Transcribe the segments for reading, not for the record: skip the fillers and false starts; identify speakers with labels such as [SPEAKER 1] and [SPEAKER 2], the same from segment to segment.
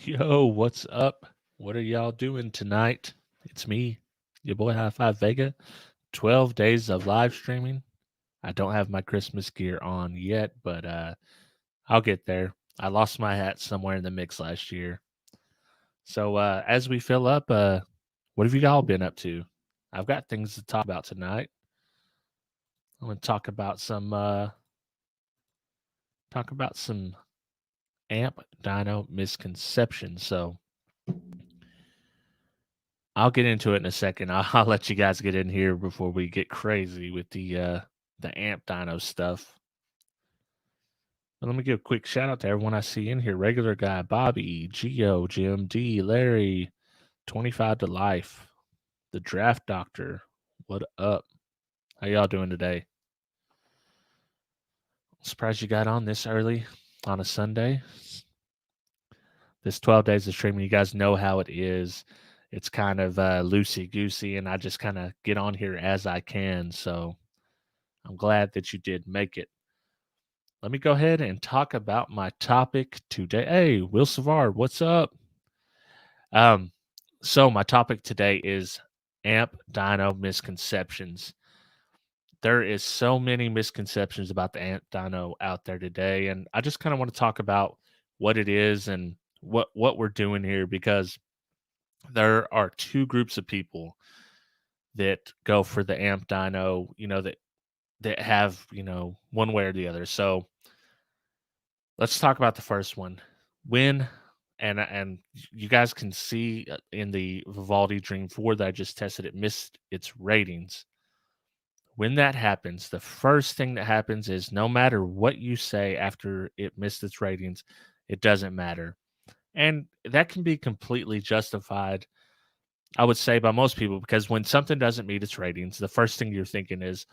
[SPEAKER 1] Yo, what's up? What are y'all doing tonight? It's me, your boy High Five Vega. 12 days of live streaming. I don't have my Christmas gear on yet, but I'll get there. I lost my hat somewhere in the mix last year. So as we fill up, what have you all been up to? I've got things to talk about tonight. I'm going to talk about some amp dyno misconceptions. So I'll get into it in a second. I'll let you guys get in here before we get crazy with the amp dyno stuff. But let me give a quick shout out to everyone I see in here. Regular guy, Bobby, Geo, Jim D, Larry, 25 to life, the draft doctor. What up? How y'all doing today? Surprised you got on this early on a Sunday. This 12 days of streaming, you guys know how it is. It's kind of loosey goosey, and I just kind of get on here as I can. So I'm glad that you did make it. Let me go ahead and talk about my topic today. Hey, Will Savard, what's up? Um, so my topic today is amp dyno misconceptions. There is so many misconceptions about the amp dyno out there today, and I just kind of want to talk about what it is and what we're doing here because there are two groups of people that go for the amp dyno, that have, one way or the other. So let's talk about the first one. When and you guys can see in the Vivaldi Dream 4 that I just tested, it missed its ratings. When that happens, the first thing that happens is no matter what you say after it missed its ratings, it doesn't matter. And that can be completely justified, I would say, by most people, because when something doesn't meet its ratings, the first thing you're thinking is,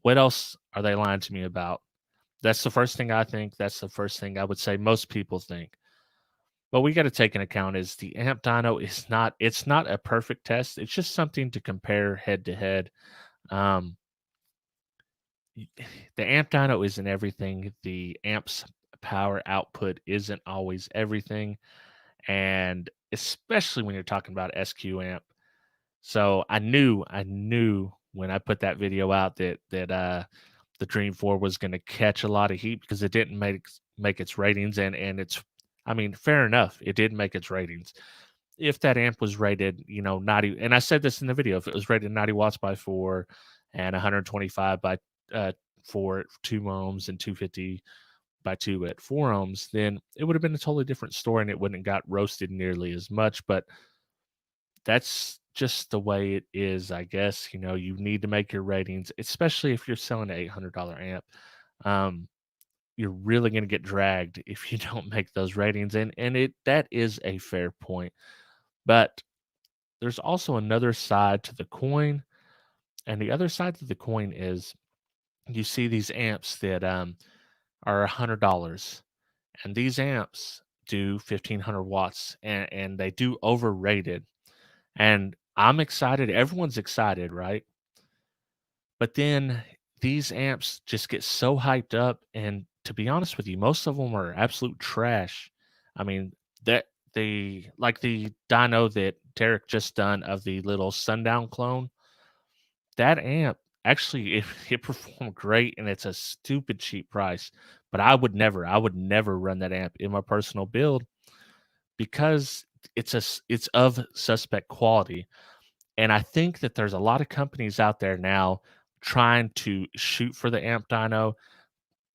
[SPEAKER 1] what else are they lying to me about? That's the first thing I think. That's the first thing I would say most people think. But we got to take into account is the amp dyno is not a perfect test. It's just something to compare head to head. Um, the amp dyno isn't everything. The amp's power output isn't always everything, and especially when you're talking about SQ amp. So I knew when I put that video out that the Dream 4 was going to catch a lot of heat because it didn't make its ratings, and it's, I mean, fair enough, it didn't make its ratings. If that amp was rated, 90, and I said this in the video, if it was rated 90 watts by 4 and 125 by 4 at 2 ohms and 250 by 2 at 4 ohms, then it would have been a totally different story and it wouldn't have got roasted nearly as much. But that's just the way it is, I guess. You need to make your ratings, especially if you're selling an $800 amp. Um, you're really going to get dragged if you don't make those ratings, and that is a fair point. But there's also another side to the coin, and the other side to the coin is you see these amps that are $100, and these amps do 1500 watts, and they do overrated. And I'm excited. Everyone's excited, right? But then these amps just get so hyped up, and to be honest with you, most of them are absolute trash. I mean, that the like the dyno that Derek just done of the little Sundown clone, that amp actually it performed great, and it's a stupid cheap price. But I would never run that amp in my personal build because it's of suspect quality. And I think that there's a lot of companies out there now trying to shoot for the amp dyno,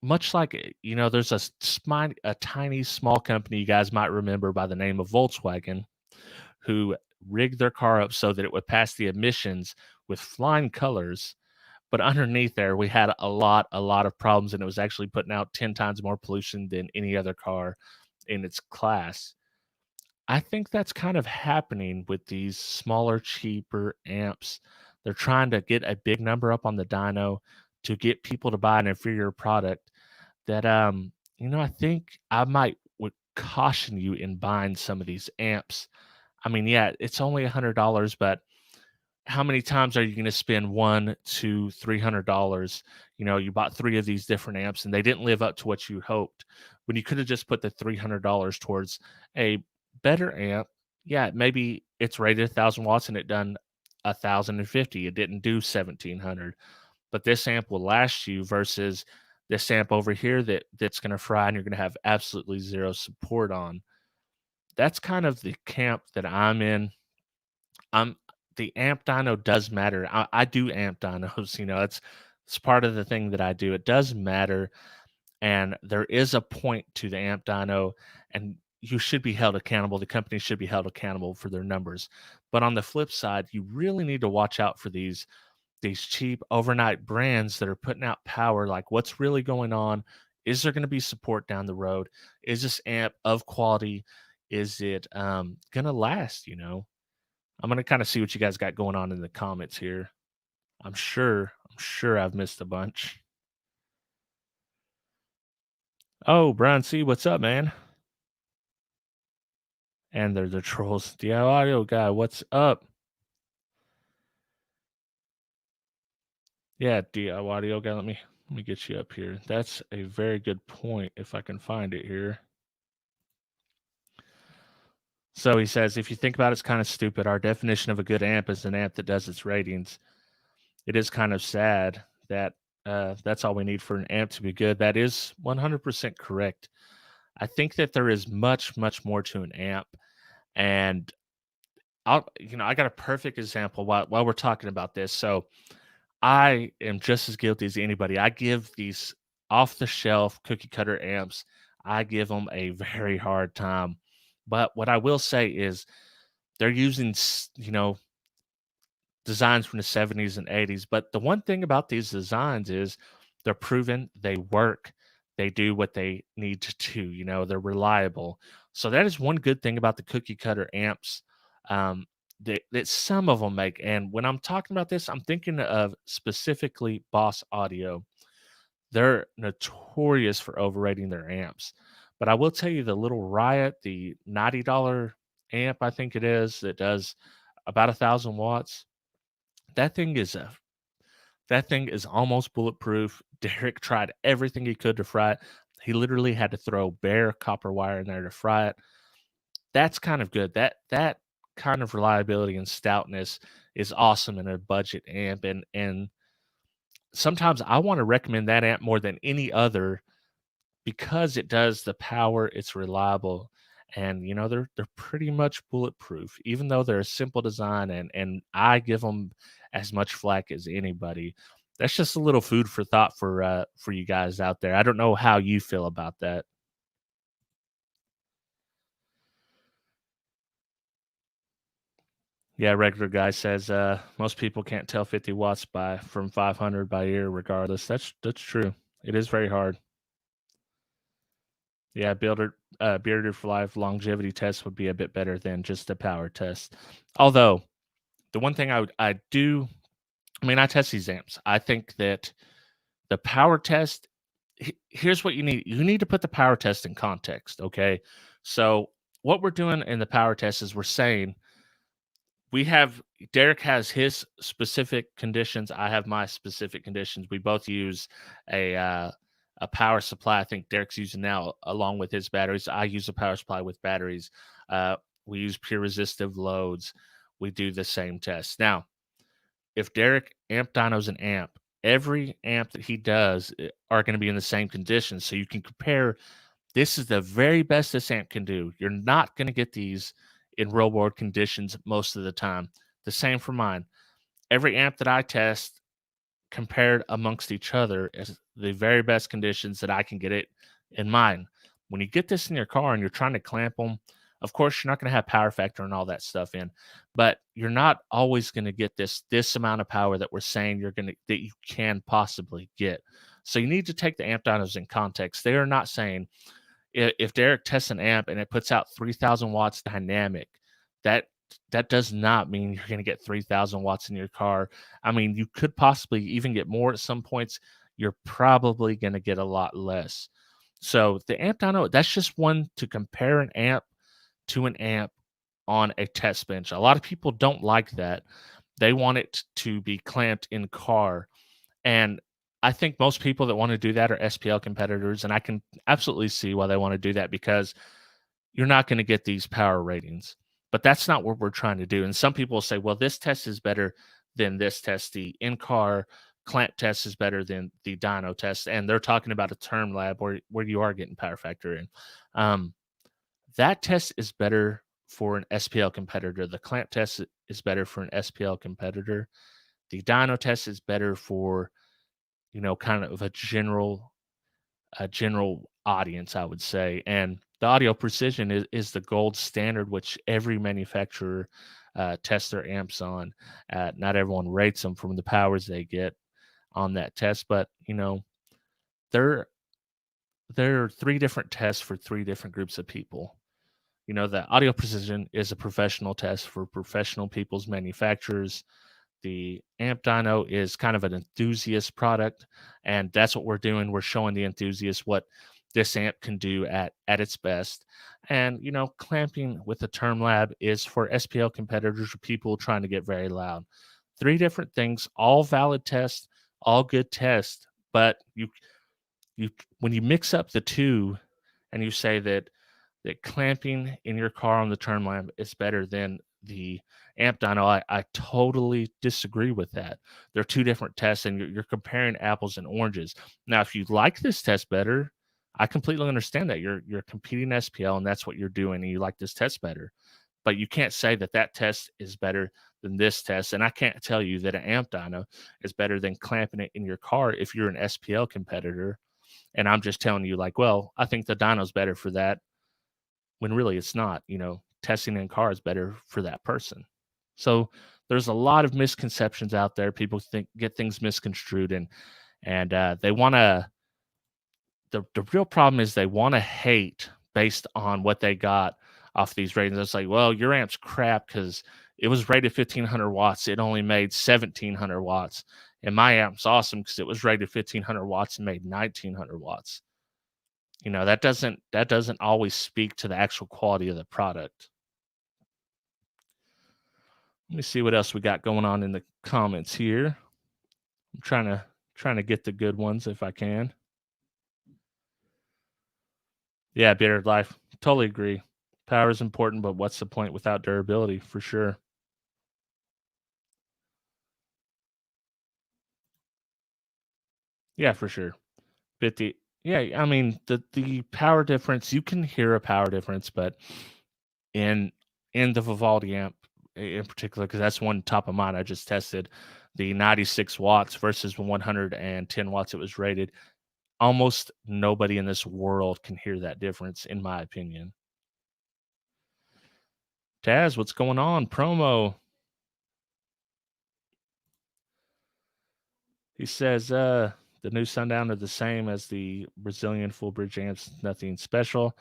[SPEAKER 1] much like, there's a tiny small company you guys might remember by the name of Volkswagen, who rigged their car up so that it would pass the emissions with flying colors. But underneath there, we had a lot of problems, and it was actually putting out 10 times more pollution than any other car in its class. I think that's kind of happening with these smaller, cheaper amps. They're trying to get a big number up on the dyno to get people to buy an inferior product that, I think I might would caution you in buying some of these amps. I mean, yeah, it's only $100, but how many times are you going to spend one, two, $300? You bought three of these different amps and they didn't live up to what you hoped when you could have just put the $300 towards a better amp, yeah, maybe it's rated 1,000 watts and it done 1,050. It didn't do 1,700, but this amp will last you versus this amp over here that's going to fry and you're going to have absolutely zero support on. That's kind of the camp that I'm in. I'm The amp dyno does matter. I do amp dynos, it's part of the thing that I do. It does matter, and there is a point to the amp dyno, and you should be held accountable. The company should be held accountable for their numbers. But on the flip side, you really need to watch out for these cheap overnight brands that are putting out power. Like, what's really going on? Is there going to be support down the road? Is this amp of quality? Is it going to last? I'm going to kind of see what you guys got going on in the comments here. I'm sure I've missed a bunch. Oh, Brian C, what's up, man? And they're the trolls. The audio guy, what's up? Yeah, the audio guy. Let me get you up here. That's a very good point. If I can find it here. So he says, if you think about it, it's kind of stupid. Our definition of a good amp is an amp that does its ratings. It is kind of sad that that's all we need for an amp to be good. That is 100% correct. I think that there is much, much more to an amp, and I got a perfect example while we're talking about this. So I am just as guilty as anybody. I give these off the shelf cookie cutter amps. I give them a very hard time. But what I will say is they're using, designs from the 70s and 80s. But the one thing about these designs is they're proven, they work, they do what they need to do, they're reliable. So that is one good thing about the cookie cutter amps, that some of them make. And when I'm talking about this, I'm thinking of specifically Boss Audio. They're notorious for overrating their amps. But I will tell you, the little Riot, the $90 amp, I think it is, that does about 1,000 watts, that thing is a that thing is almost bulletproof. Derek tried everything he could to fry it. He literally had to throw bare copper wire in there to fry it. That's kind of good. That kind of reliability and stoutness is awesome in a budget amp. And sometimes I want to recommend that amp more than any other because it does the power, it's reliable, and they're pretty much bulletproof, even though they're a simple design, and I give them as much flack as anybody. That's just a little food for thought for you guys out there. I don't know how you feel about that. Yeah, regular guy says most people can't tell 50 watts by from 500 by ear regardless. That's true. It is very hard. Yeah, bearded for life longevity test would be a bit better than just a power test. Although the one thing I do, I mean, I test these amps. I think that the power test, here's what you need. You need to put the power test in context, okay? So what we're doing in the power test is we're saying we have Derek has his specific conditions. I have my specific conditions. We both use a a power supply. I think Derek's using now along with his batteries. I use a power supply with batteries. Uh, we use pure resistive loads. We do the same test. Now, if Derek amp dynos an amp, every amp that he does are going to be in the same conditions. So you can compare. This is the very best this amp can do. You're not going to get these in real world conditions most of the time. The same for mine. Every amp that I test compared amongst each other is the very best conditions that I can get it in mine. When you get this in your car and you're trying to clamp them, of course you're not going to have power factor and all that stuff in, but you're not always going to get this amount of power that we're saying that you can possibly get. So you need to take the amp dynos in context. They are not saying if Derek tests an amp and it puts out 3,000 watts dynamic, that that does not mean you're going to get 3,000 watts in your car. I mean, you could possibly even get more at some points. You're probably going to get a lot less. So the amp dyno, that's just one to compare an amp to an amp on a test bench. A lot of people don't like that. They want it to be clamped in car. And I think most people that want to do that are SPL competitors. And I can absolutely see why they want to do that because you're not going to get these power ratings. But that's not what we're trying to do. And some people say, well, this test is better than this test. The in-car clamp test is better than the dyno test. And they're talking about a term lab where you are getting power factor in. Um, that test is better for an SPL competitor. The clamp test is better for an SPL competitor. The dyno test is better for, kind of a general audience, I would say. And the audio precision is the gold standard, which every manufacturer tests their amps on. Not everyone rates them from the powers they get on that test, but there there are three different tests for three different groups of people. The audio precision is a professional test for professional people's manufacturers. The amp dyno is kind of an enthusiast product, and that's what we're doing. We're showing the enthusiast what this amp can do at its best. And clamping with the term lab is for SPL competitors or people trying to get very loud. Three different things, all valid tests, all good tests, but you when you mix up the two and you say that clamping in your car on the turn lamp is better than the amp dyno. I totally disagree with that. They're two different tests, and you're comparing apples and oranges. Now, if you like this test better, I completely understand that you're competing SPL, and that's what you're doing, and you like this test better. But you can't say that test is better than this test, and I can't tell you that an amp dyno is better than clamping it in your car if you're an SPL competitor. And I'm just telling you, like, well, I think the dyno's better for that when really it's not. Testing in car is better for that person. So there's a lot of misconceptions out there. People get things misconstrued, and they want to. The real problem is they want to hate based on what they got off these ratings. It's like, well, your amp's crap because it was rated 1500 watts. It only made 1700 watts, and my amp's awesome because it was rated 1500 watts and made 1900 watts. That doesn't always speak to the actual quality of the product. Let me see what else we got going on in the comments here. I'm trying to get the good ones if I can. Yeah, Bearded Life. Totally agree. Power is important, but what's the point without durability? For sure. Yeah, for sure. 50. Yeah, I mean the power difference, you can hear a power difference, but in in the Vivaldi amp in particular, because that's one top of mind I just tested, the 96 watts versus 110 watts it was rated. Almost nobody in this world can hear that difference, in my opinion. Taz, what's going on? Promo. He says, the new Sundown are the same as the Brazilian full bridge amps, nothing special.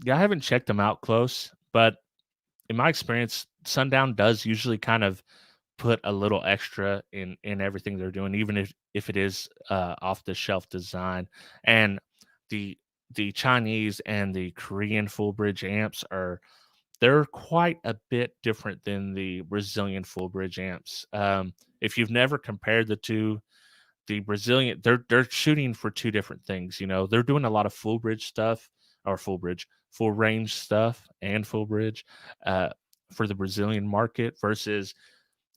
[SPEAKER 1] Yeah, I haven't checked them out close, but in my experience, Sundown does usually kind of put a little extra in everything they're doing, even if it is off the shelf design. And the the Chinese and the Korean full bridge amps they're quite a bit different than the Brazilian full bridge amps. If you've never compared the two, the Brazilian they're shooting for two different things. They're doing a lot of full bridge stuff or full range stuff and full bridge uh, for the Brazilian market versus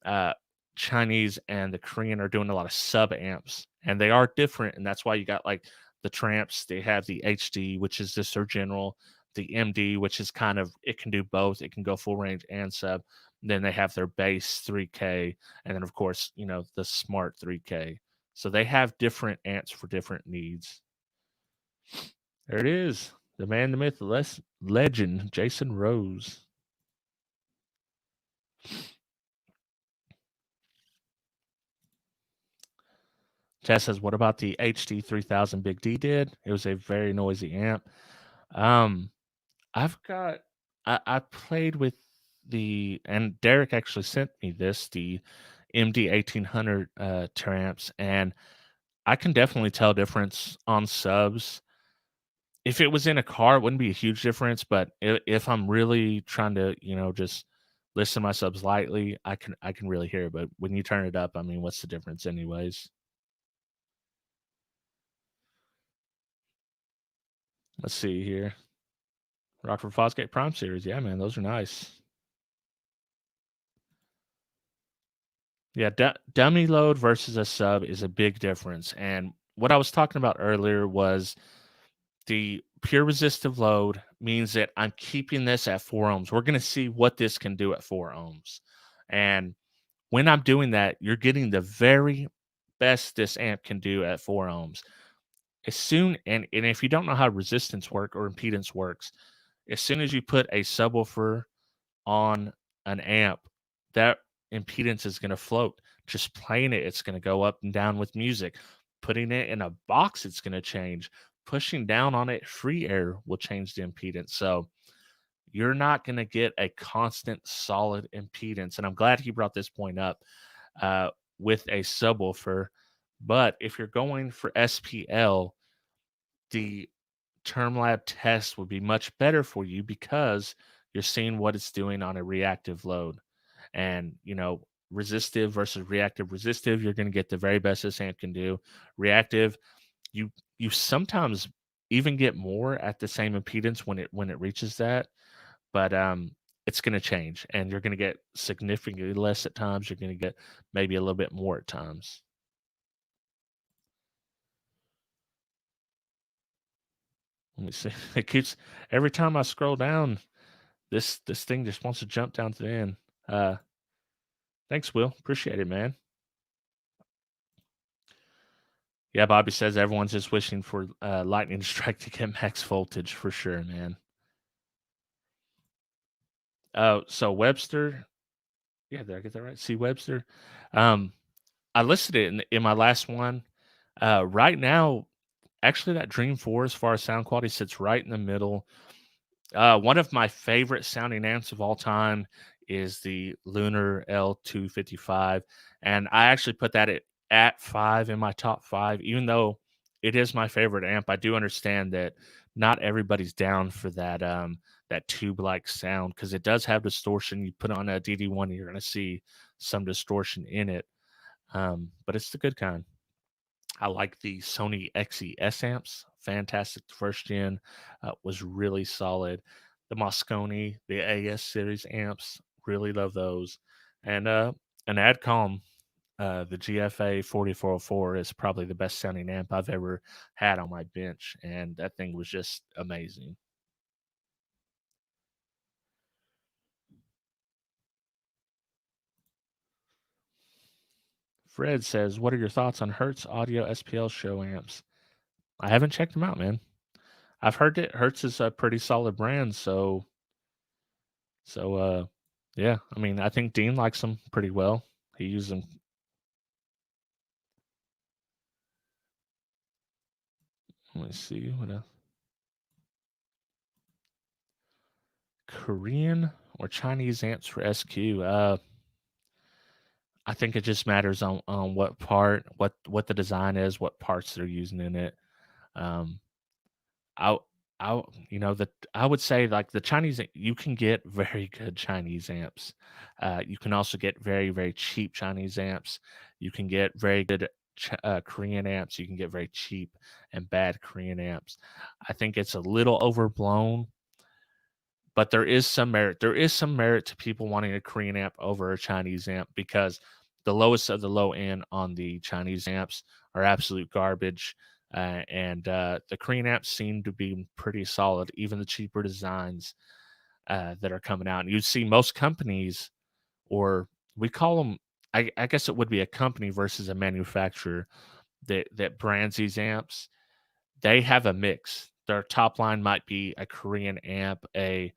[SPEAKER 1] uh, Chinese and the Korean are doing a lot of sub amps, and they are different, and that's why you got like the Tramps. They have the HD, which is just their general, the MD, which is kind of it can do both. It can go full range and sub. Then they have their base 3K, and then of course the Smart 3K. So they have different amps for different needs. There it is, the man, the myth, the legend, Jason Rose. Chad says, "What about the HD 3000 Big D did? It was a very noisy amp." Um, I've got I played with and Derek actually sent me the MD 1800 tramps, and I can definitely tell difference on subs. If it was in a car, it wouldn't be a huge difference, but if I'm really trying to, just listen to my subs lightly, I can really hear it. But when you turn it up, I mean, what's the difference anyways? Let's see here. Rockford Fosgate Prime series. Yeah, man, those are nice. Yeah, dummy load versus a sub is a big difference. And what I was talking about earlier was the pure resistive load means that I'm keeping this at 4 ohms. We're going to see what this can do at 4 ohms. And when I'm doing that, you're getting the very best this amp can do at 4 ohms. As soon and if you don't know how resistance work or impedance works, as soon as you put a subwoofer on an amp, that impedance is going to float. Just playing it, it's going to go up and down with music. Putting it in a box, it's going to change. Pushing down on it, free air will change the impedance. So you're not going to get a constant solid impedance. And I'm glad he brought this point up uh, with a subwoofer. But if you're going for SPL, the term lab test would be much better for you because you're seeing what it's doing on a reactive load. And, resistive versus reactive. Resistive, you're going to get the very best this amp can do. Reactive, you you sometimes even get more at the same impedance when it reaches that, but it's going to change, and you're going to get significantly less at times. You're going to get maybe a little bit more at times. Let me see. It keeps every time I scroll down, this thing just wants to jump down to the end. Uh, Thanks, Will. Appreciate it, man. Yeah, Bobby says everyone's just wishing for lightning strike to get max voltage for sure, man. So Webster, yeah, did I get that right? See Webster. Um, I listed it in my last one. Right now, actually, that Dream 4, as far as sound quality, sits right in the middle. One of my favorite sounding amps of all time is the Lunar L255, and I actually put that at 5 in my top 5. Even though it is my favorite amp, I do understand that not everybody's down for that tube-like sound because it does have distortion. You put on a DD-1, you're gonna see some distortion in it, but it's the good kind. I like the Sony XES amps. Fantastic. The first gen was really solid. The Moscone, the AS series amps, really love those. And an Adcom, the GFA 4404 is probably the best sounding amp I've ever had on my bench. And that thing was just amazing. Fred says, "What are your thoughts on Hertz Audio SPL show amps?" I haven't checked them out, man. I've heard that Hertz is a pretty solid brand, so, yeah, I mean, I think Dean likes them pretty well. He uses them. Let me see what else. Korean or Chinese amps for SQ. I think it just matters on what part, what the design is, what parts they're using in it. Um, I I that I would say like the Chinese you can get very good Chinese amps. You can also get very very cheap Chinese amps. You can get very good Korean amps. You can get very cheap and bad Korean amps. I think it's a little overblown, but there is some merit. There is some merit to people wanting a Korean amp over a Chinese amp because the lowest of the low end on the Chinese amps are absolute garbage. And the Korean amps seem to be pretty solid, even the cheaper designs that are coming out. And you see most companies, or we call them, I guess it would be a company versus a manufacturer that brands these amps. They have a mix. Their top line might be a Korean amp, a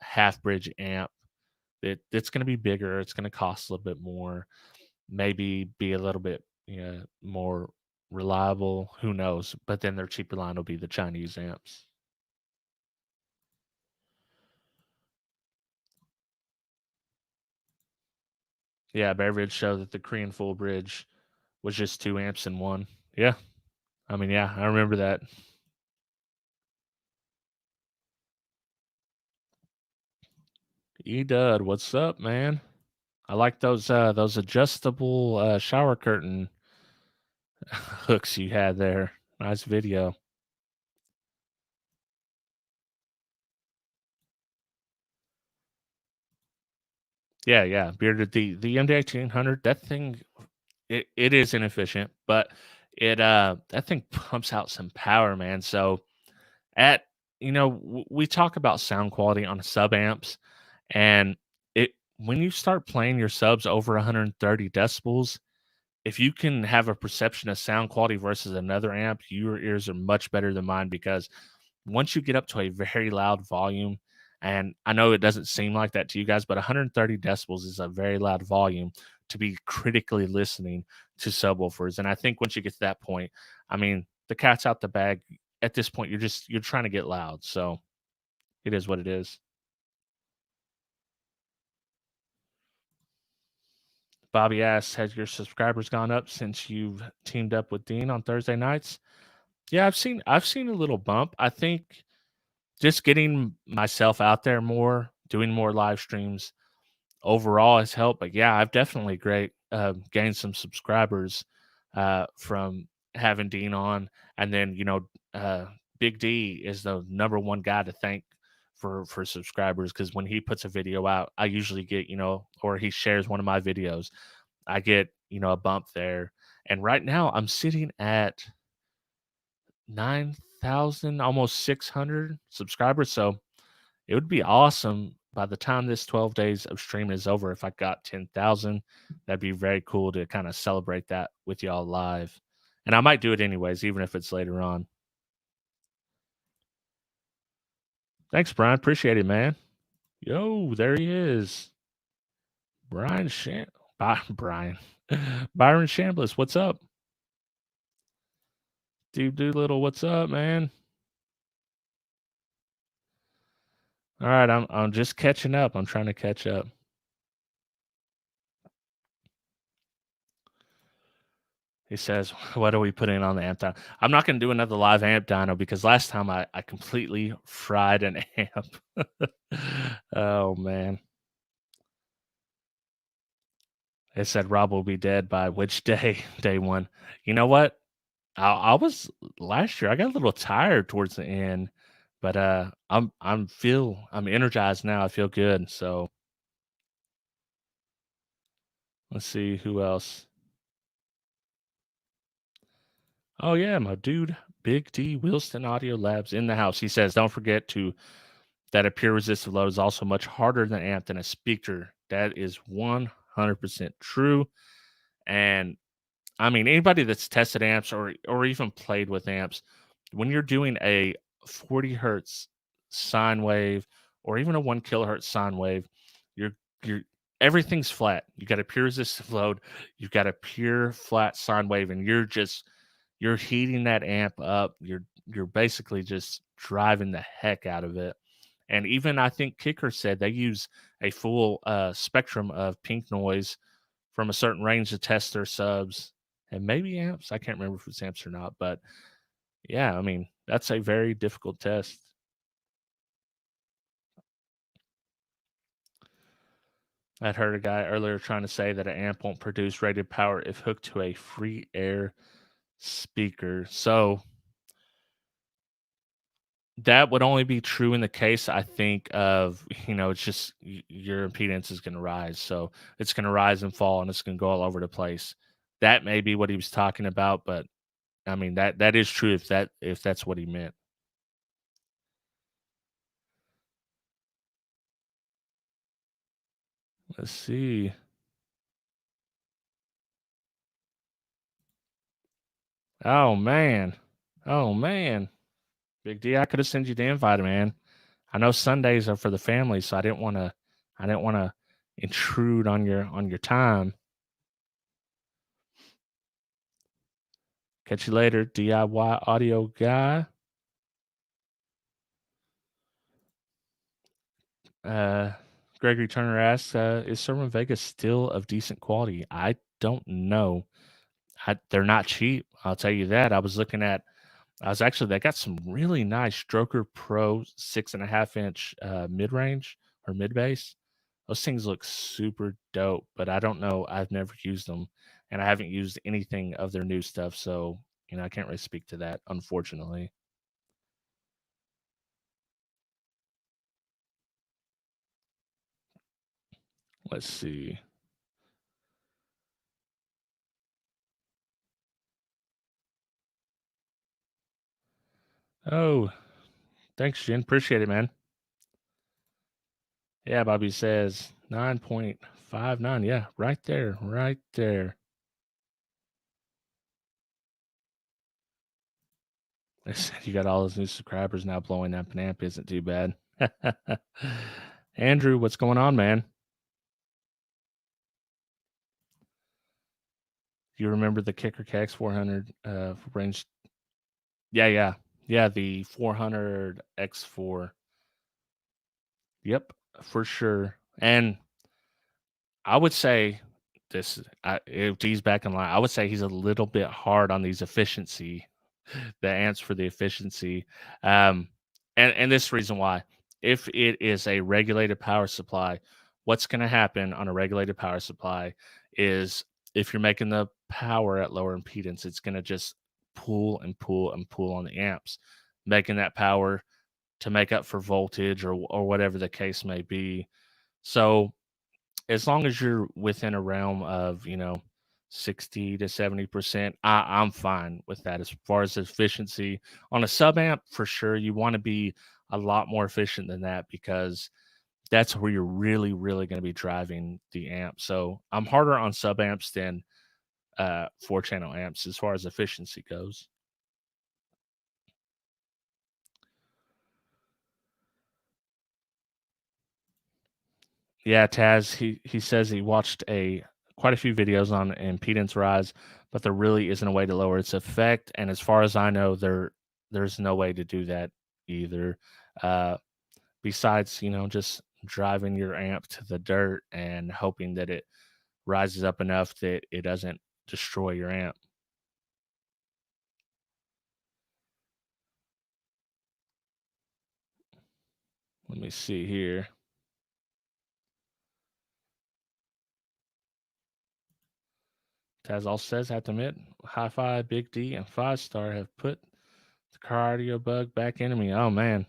[SPEAKER 1] half bridge amp. It's going to be bigger. It's going to cost a little bit more. Maybe be a little bit more reliable. Who knows? But then their cheaper line will be the Chinese amps. Yeah, Beveridge showed that the Korean full bridge was just 2 amps in one. Yeah, I mean, yeah, I remember that. E Dud, what's up, man? I like those adjustable shower curtain hooks you had there. Nice video. Yeah, yeah, bearded the MD 1800. That thing, it is inefficient, but that thing pumps out some power, man. So at we talk about sound quality on sub amps, and it when you start playing your subs over 130 decibels, if you can have a perception of sound quality versus another amp, your ears are much better than mine because once you get up to a very loud volume, and I know it doesn't seem like that to you guys, but 130 decibels is a very loud volume to be critically listening to subwoofers. And I think once you get to that point, I mean, the cat's out the bag. At this point, you're trying to get loud. So it is what it is. Bobby asks, has your subscribers gone up since you've teamed up with Dean on Thursday nights? Yeah, I've seen a little bump. I think just getting myself out there more, doing more live streams overall has helped. But yeah, I've definitely gained some subscribers from having Dean on, and then Big D is the number one guy to thank for subscribers because when he puts a video out, I usually get or he shares one of my videos, I get a bump there. And right now, I'm sitting at 9,000, almost 600 subscribers. So it would be awesome by the time this 12 days of streaming is over if I got 10,000. That'd be very cool to kind of celebrate that with y'all live. And I might do it anyways, even if it's later on. Thanks, Brian. Appreciate it, man. Yo, there he is. Brian Brian. Byron Chambliss, what's up? Dude Doolittle, what's up, man? All right, I'm just catching up. I'm trying to catch up. He says, "What are we putting on the amp dyno?" I'm not going to do another live amp dyno because last time I completely fried an amp. Oh man! It said Rob will be dead by which day? Day one. You know what? I was last year. I got a little tired towards the end, but I'm energized now. I feel good. So let's see who else. Oh yeah, my dude, Big D Wilson Audio Labs in the house. He says, don't forget to that a pure resistive load is also much harder than amp than a speaker. That is 100% true. And I mean, anybody that's tested amps or even played with amps, when you're doing a 40 hertz sine wave or even a 1 kilohertz sine wave, you're everything's flat. You got a pure resistive load, you've got a pure flat sine wave, and you're heating that amp up. You're basically just driving the heck out of it. And even I think Kicker said they use a full spectrum of pink noise from a certain range to test their subs and maybe amps. I can't remember if it's amps or not, but yeah, I mean that's a very difficult test. I'd heard a guy earlier trying to say that an amp won't produce rated power if hooked to a free air speaker. So that would only be true in the case, I think, of, it's just your impedance is going to rise. So it's going to rise and fall and it's going to go all over the place. That may be what he was talking about, but I mean that is true if that's what he meant. Let's see. Oh man. Oh man. Big D, I could have sent you the invite, man. I know Sundays are for the family, so I didn't want to intrude on your time. Catch you later, DIY audio guy. Uh, Gregory Turner asks, "Is server in Vegas still of decent quality?" I don't know. They're not cheap. I'll tell you that. They got some really nice Stroker Pro 6.5 inch mid range or mid bass. Those things look super dope, but I don't know. I've never used them, and I haven't used anything of their new stuff, so I can't really speak to that, unfortunately. Let's see. Oh, thanks, Jen. Appreciate it, man. Yeah, Bobby says 9.59. Yeah, right there, right there. They said you got all those new subscribers now. Blowing up an amp isn't too bad. Andrew, what's going on, man? Do you remember the Kicker KX 400 range? Yeah. The 400 X4. Yep, for sure. And I would say if he's back in line, I would say he's a little bit hard on these efficiency, the ants for the efficiency. Um, and this reason why. If it is a regulated power supply, what's going to happen on a regulated power supply is if you're making the power at lower impedance, it's going to just pull and pull and pull on the amps, making that power to make up for voltage or whatever the case may be. So as long as you're within a realm of 60 to 70%, I'm fine with that. As far as efficiency on a sub amp, for sure you want to be a lot more efficient than that, because that's where you're really going to be driving the amp. So I'm harder on sub amps than 4 channel amps as far as efficiency goes. Yeah, Taz, he says he watched a quite a few videos on impedance rise, but there really isn't a way to lower its effect. And as far as I know, there's no way to do that either. Uh, Besides, just driving your amp to the dirt and hoping that it rises up enough that it doesn't destroy your amp. Let me see here. Taz also says, I have to admit, Hi-Fi, Big D, and Five Star have put the cardio bug back into me. Oh man,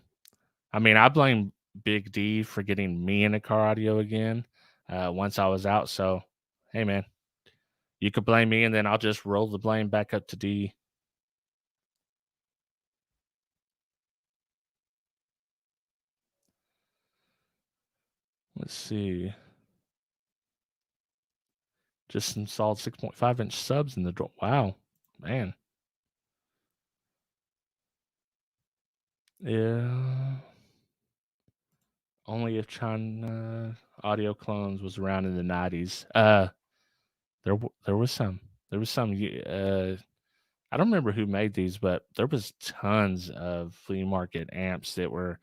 [SPEAKER 1] I mean, I blame Big D for getting me in a car audio again once I was out. So, hey, man, you could blame me, and then I'll just roll the blame back up to D. Let's see. Just installed 6.5-inch subs in the door. Wow, man. Yeah. Only if China Audio Clones was around in the 90s. There was some. There was some. I don't remember who made these, but there was tons of flea market amps that were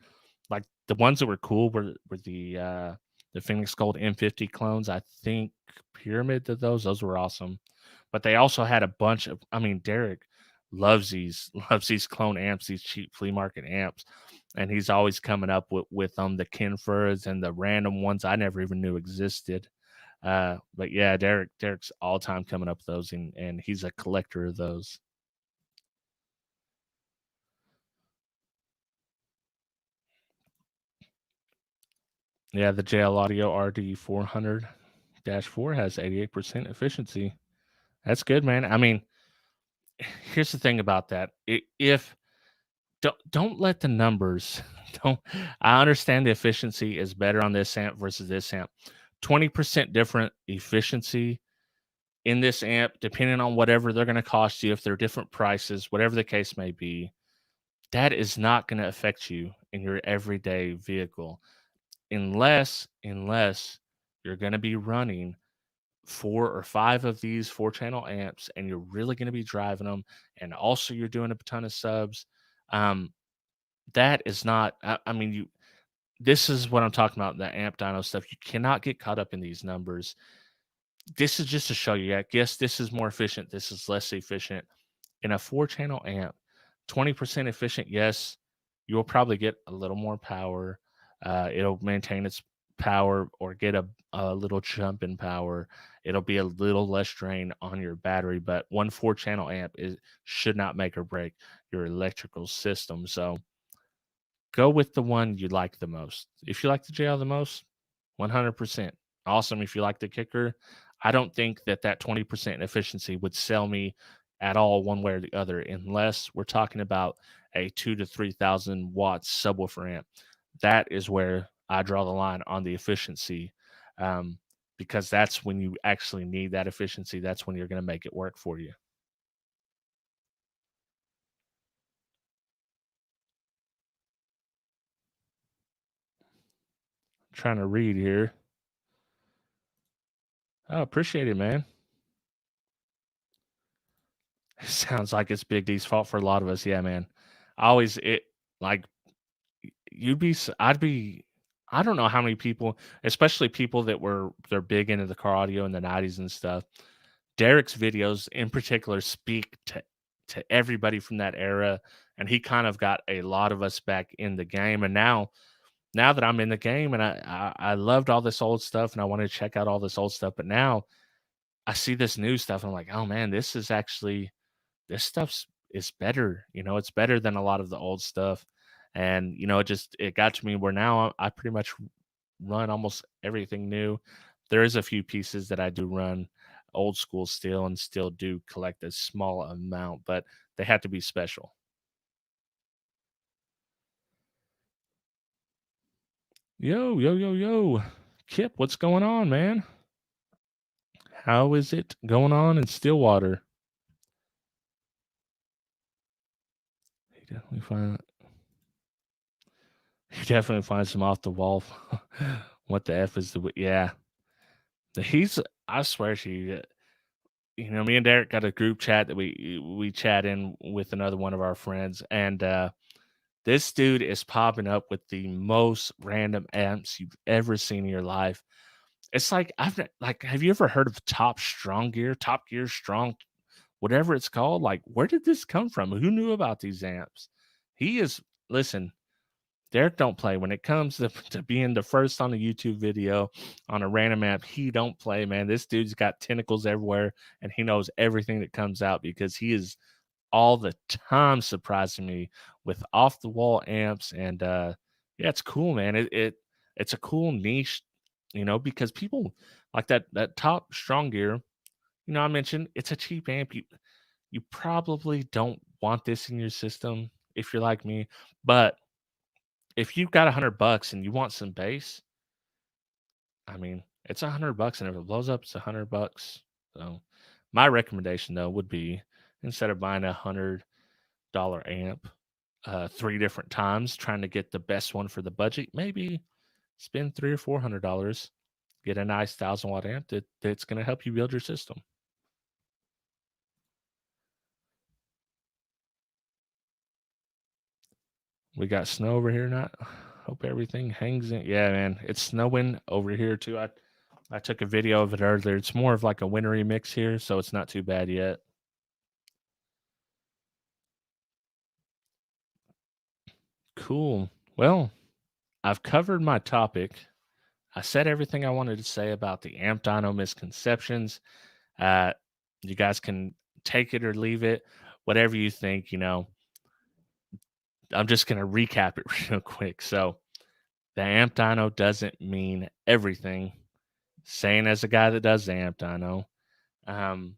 [SPEAKER 1] like the ones that were cool were the Phoenix Gold M50 clones. I think Pyramid did those. Those were awesome. But they also had a bunch of, I mean, Derek loves these loves these clone amps, these cheap flea market amps. And he's always coming up with the Kinfers and the random ones I never even knew existed. But yeah, Derek's all time coming up with those, and he's a collector of those. Yeah, the JL Audio RD 400-4 has 88% efficiency. That's good, man. I mean, here's the thing about that. If don't let the numbers don't I understand the efficiency is better on this amp versus this amp. 20% different efficiency in this amp, depending on whatever they're going to cost you, if they're different prices, whatever the case may be, that is not going to affect you in your everyday vehicle unless you're going to be running 4 or 5 of these 4 channel amps and you're really going to be driving them, and also you're doing a ton of subs. um that is not, I mean, you this is what I'm talking about, the amp dyno stuff. You cannot get caught up in these numbers. This is just to show you, I guess this is more efficient, this is less efficient. In a 4 channel amp, 20% efficient, yes, you'll probably get a little more power. It'll maintain its power or get a little jump in power. It'll be a little less strain on your battery, but one 4 channel amp should not make or break your electrical system. So go with the one you like the most. If you like the JL the most, 100%. awesome if you like the kicker. I don't think that that 20% efficiency would sell me at all one way or the other unless we're talking about a 2 to 3,000 watts subwoofer amp. That is where I draw the line on the efficiency, um, because that's when you actually need that efficiency. That's when you're going to make it work for you. Trying to read here. Oh, appreciate it, man. Sounds like it's Big D's fault for a lot of us. Yeah, man. I always it like you'd be I'd be I don't know how many people, especially people that were they're big into the car audio in the 90s and stuff. Derek's videos in particular speak to everybody from that era, and he kind of got a lot of us back in the game. And now that I'm in the game and I loved all this old stuff and I wanted to check out all this old stuff, but now I see this new stuff and I'm like, oh man, this stuff's is better. It's better than a lot of the old stuff. And it got to me where now I pretty much run almost everything new. There is a few pieces that I do run old school still and still do collect a small amount, but they have to be special. Yo, yo, yo, yo. Kip, what's going on, man? How is it going on in Stillwater? He definitely find he definitely finds some off the wall. What the F is the yeah. He's I swear to you, me and Derek got a group chat that we chat in with another one of our friends, and this dude is popping up with the most random amps you've ever seen in your life. It's like have you ever heard of Top Gear Strong, whatever it's called? Like, where did this come from? Who knew about these amps? He is listen. Derek don't play when it comes to being the first on a YouTube video on a random app. He don't play, man. This dude's got tentacles everywhere, and he knows everything that comes out because he is all the time surprising me with off the wall amps. And yeah, it's cool, man. It's a cool niche, because people like that top strong gear. I mentioned it's a cheap amp. You probably don't want this in your system if you're like me, but if you've got $100 and you want some bass, I mean, it's $100, and if it blows up, it's $100. So, my recommendation though would be instead of buying $100 amp 3 different times trying to get the best one for the budget, maybe spend $300 or $400, get a nice 1,000 watt amp that's going to help you build your system. We got snow over here. Not hope everything hangs in. Yeah, man, it's snowing over here too. I took a video of it earlier. It's more of like a wintry mix here, so it's not too bad yet. Cool. Well, I've covered my topic. I said everything I wanted to say about the amp dyno misconceptions. Uh, you guys can take it or leave it, whatever you think. I'm just going to recap it real quick. So, the amp dyno doesn't mean everything. Saying as a guy that does the amp dyno, um,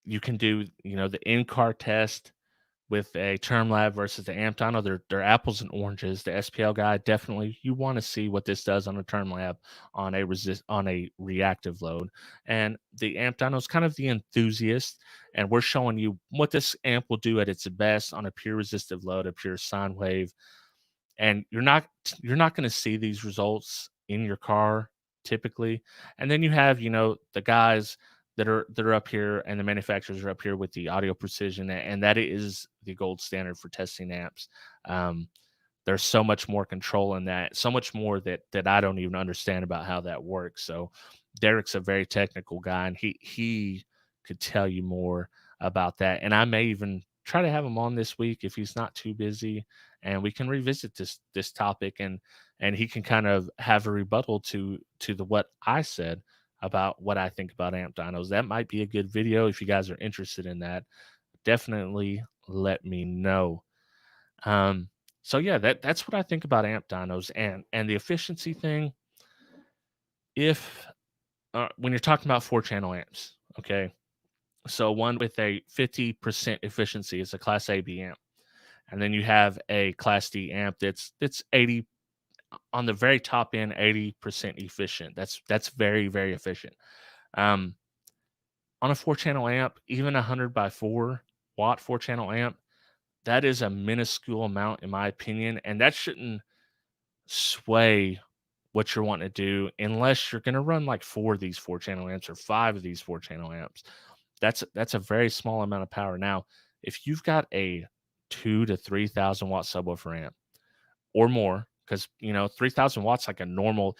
[SPEAKER 1] you can do the in-car test with a term lab versus the amp dyno. They're apples and oranges. The SPL guy, definitely you want to see what this does on a term lab on a reactive load. And the amp dyno is kind of the enthusiast, and we're showing you what this amp will do at its best on a pure resistive load, a pure sine wave. And you're not going to see these results in your car typically. And then you have the guys that are up here, and the manufacturers are up here with the audio precision, and that is the gold standard for testing amps. um, there's so much more control in that, so much more that I don't even understand about how that works. So Derek's a very technical guy, and he could tell you more about that. And I may even try to have him on this week if he's not too busy, and we can revisit this topic, and he can kind of have a rebuttal to the what I said about what I think about amp dynos. That might be a good video if you guys are interested in that. Definitely let me know. Um, so yeah, that's what I think about amp dynos, and the efficiency thing. if when you're talking about 4-channel amps, okay? So one with a 50% efficiency is a Class AB amp, and then you have a Class D amp that's 80 on the very top end, 80% efficient. That's very very efficient. Um, on a 4-channel amp, even 100 by 4 watt 4-channel amp, that is a minuscule amount in my opinion, and that shouldn't sway what you're wanting to do unless you're going to run like 4 of these 4-channel amps or 5 of these 4-channel amps. That's a very small amount of power. Now, if you've got a 2 to 3,000 watt subwoofer amp or more, because 3,000 watts like a normal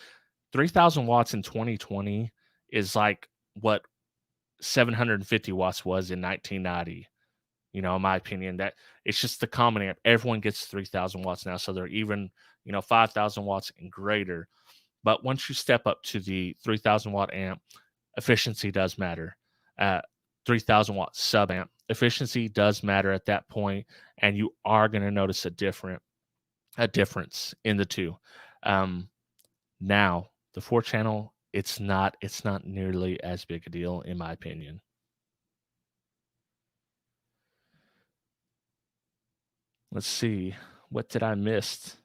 [SPEAKER 1] 3,000 watts in 2020 is like what 750 watts was in 1990. In my opinion, that it's just the common amp. Everyone gets 3,000 watts now, so they're even 5,000 watts and greater. But once you step up to the 3,000 watt amp, efficiency does matter. 3,000 watt sub amp efficiency does matter at that point, and you are going to notice a difference in the two. Um, Now the 4-channel, it's not nearly as big a deal in my opinion. Let's see, what did I miss?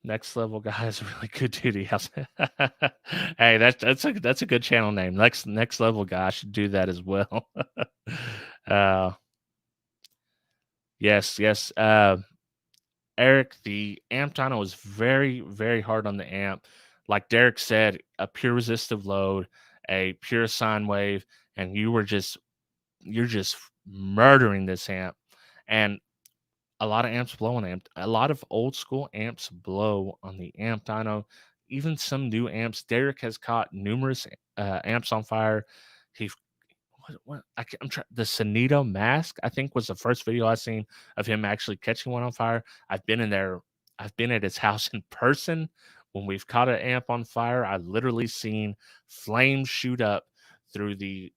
[SPEAKER 1] Next level guy is a really good duty house. Hey, that's a good channel name. Next level guy, I should do that as well. uh, yes, yes. Eric, the amp dyno was very, very hard on the amp. Like Derek said, a pure resistive load, a pure sine wave, and you're just murdering this amp. And a lot of amps blow on amp. A lot of old school amps blow on the amp dyno. Even some new amps. Derek has caught numerous amps on fire. He what I'm trying the Sonito mask, I think was the first video I seen of him actually catching one on fire. I've been in there, I've been at his house in person when we've caught an amp on fire. I literally seen flames shoot up through the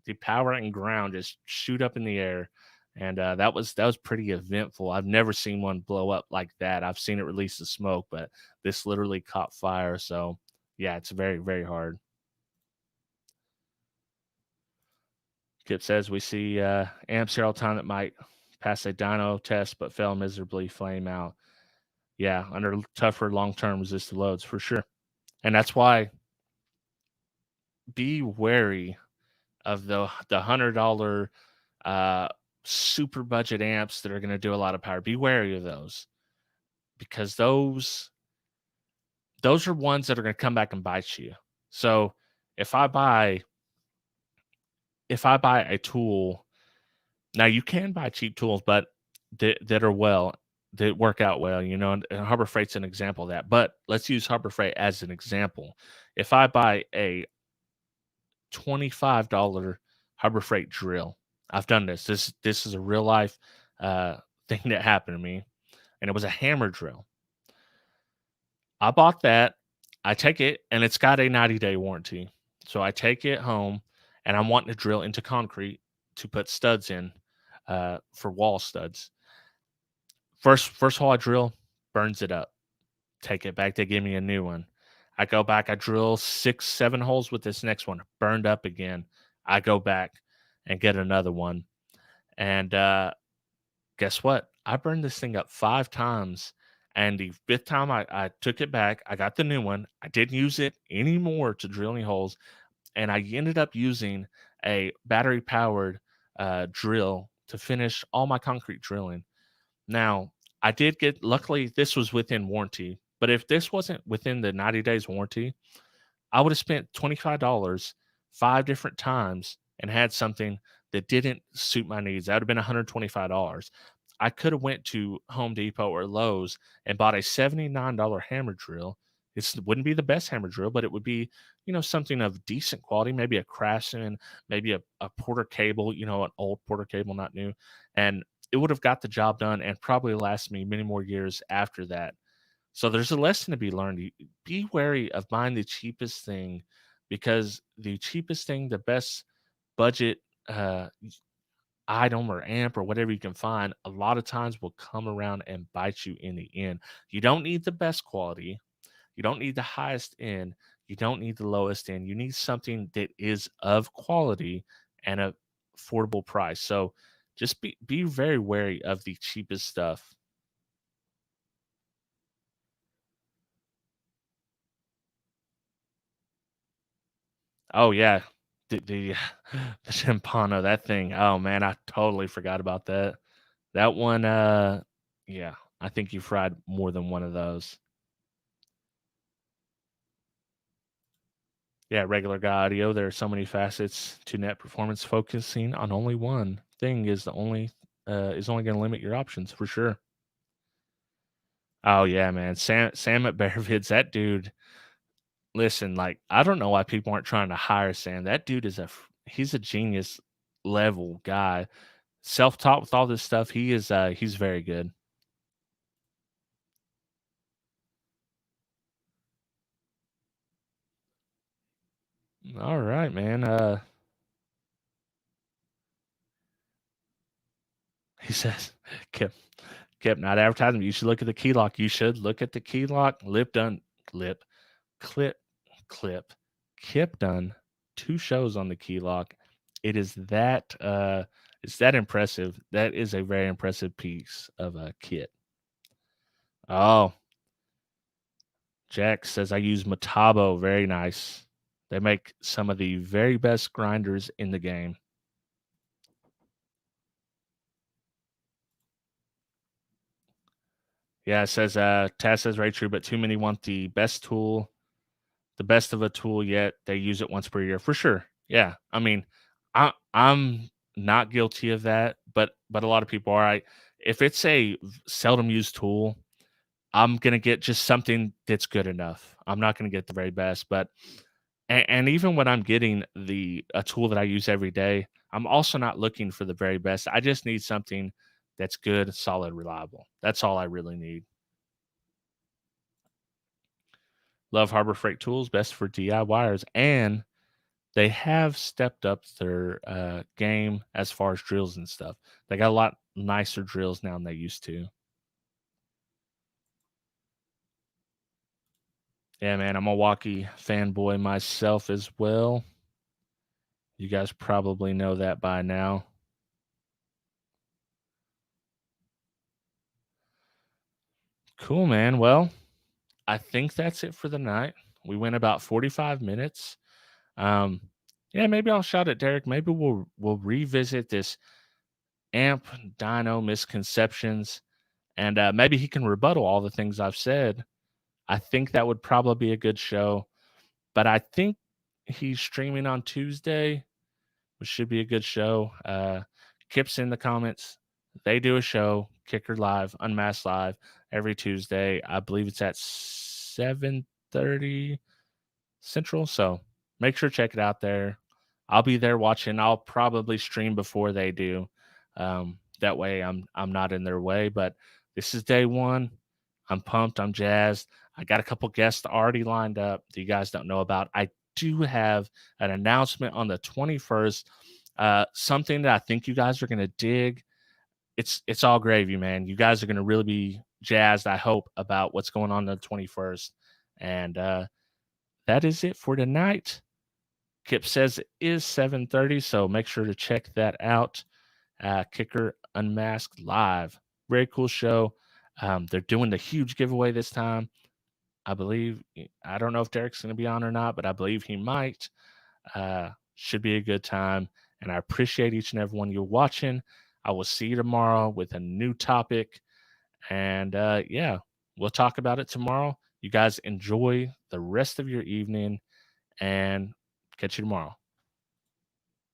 [SPEAKER 1] the power and ground just shoot up in the air. And that was pretty eventful. I've never seen one blow up like that. I've seen it release the smoke, but this literally caught fire. So yeah, it's very, very hard. Kip says we see amps here all the time that might pass a dyno test but fail miserably, flame out. Yeah, under tougher long-term resisted loads for sure. And that's why be wary of the $100 uh, super budget amps that are going to do a lot of power. Be wary of those because those are ones that are going to come back and bite you. So if I buy a tool. Now you can buy cheap tools, but that are that work out well, and Harbor Freight's an example of that. But let's use Harbor Freight as an example. If I buy a $25 Harbor Freight drill, I've done this. This is a real life thing that happened to me, and it was a hammer drill. I bought that. I take it, and it's got a 90-day warranty. So I take it home, and I'm wanting to drill into concrete to put studs in for wall studs. First hole I drill, burns it up. Take it back. They give me a new one. I go back. I drill 6, 7 holes with this next one. Burned up again. I go back and get another one. And guess what? I burned this thing up 5 times. And the fifth time I took it back, I got the new one. I didn't use it anymore to drill any holes. And I ended up using a battery powered drill to finish all my concrete drilling. Now, I did get luckily this was within warranty, but if this wasn't within the 90 days warranty, I would have spent $25 5 different times and had something that didn't suit my needs. That would have been $125. I could have went to Home Depot or Lowe's and bought a $79 hammer drill. It wouldn't be the best hammer drill, but it would be, something of decent quality, maybe a Craftsman, maybe a Porter cable, an old Porter cable, not new. And it would have got the job done and probably last me many more years after that. So there's a lesson to be learned. Be wary of buying the cheapest thing because the cheapest thing, the best budget, uh, item or amp or whatever you can find, a lot of times will come around and bite you in the end. You don't need the best quality, you don't need the highest end, you don't need the lowest end. You need something that is of quality and a affordable price. So just be very wary of the cheapest stuff. Oh yeah. The the Chimpano, that thing. Oh man, I totally forgot about that. That one yeah, I think you fried more than one of those. Yeah, regular guy audio. There are so many facets to net performance. Focusing on only one thing is only going to limit your options for sure. Oh yeah, man. Sam at Bearvids, that dude. Listen, like I don't know why people aren't trying to hire Sam. That dude is he's a genius level guy. Self taught with all this stuff. He's very good. All right, man. He says, kept kept not advertising. You should look at the key lock. You should look at the key lock. Lip done. Lip clip clip Kip done 2 shows on the key lock. It is that, it's that impressive. That is a very impressive piece of a kit. Oh, Jack says, "I use Metabo." Very nice. They make some of the very best grinders in the game. Yeah, it says, Taz says, "Very true, but too many want the best of a tool yet they use it once per year." For sure. Yeah. I mean, I'm not guilty of that, but a lot of people are. If it's a seldom used tool, I'm gonna get just something that's good enough. I'm not gonna get the very best, but and even when I'm getting the a tool that I use every day, I'm also not looking for the very best. I just need something that's good, solid, reliable. That's all I really need. Love Harbor Freight tools, best for DIYers, and they have stepped up their game as far as drills and stuff. They got a lot nicer drills now than they used to. Yeah, man, I'm a Milwaukee fanboy myself as well. You guys probably know that by now. Cool, man. Well, I think that's it for the night. We went about 45 minutes. Um, yeah, maybe I'll shout at Derek. Maybe we'll revisit this amp dyno misconceptions, and maybe he can rebuttal all the things I've said. I think that would probably be a good show. But I think he's streaming on Tuesday, which should be a good show. Kip's in the comments. They do a show, Kicker Live, Unmasked Live, every Tuesday. I believe it's at 7:30 Central. So make sure to check it out there. I'll be there watching. I'll probably stream before they do. That way I'm not in their way. But this is day one. I'm pumped. I'm jazzed. I got a couple guests already lined up that you guys don't know about. I do have an announcement on the 21st. Something that I think you guys are gonna dig. It's all gravy, man. You guys are gonna really be jazzed, I hope, about what's going on the 21st. And that is it for tonight. Kip says it is 7:30, so make sure to check that out. Kicker Unmasked Live. Very cool show. They're doing the huge giveaway this time. I believe, I don't know if Derek's going to be on or not, but I believe he might. Should be a good time. And I appreciate each and every one of you watching. I will see you tomorrow with a new topic. And yeah, we'll talk about it tomorrow. You guys enjoy the rest of your evening and catch you tomorrow.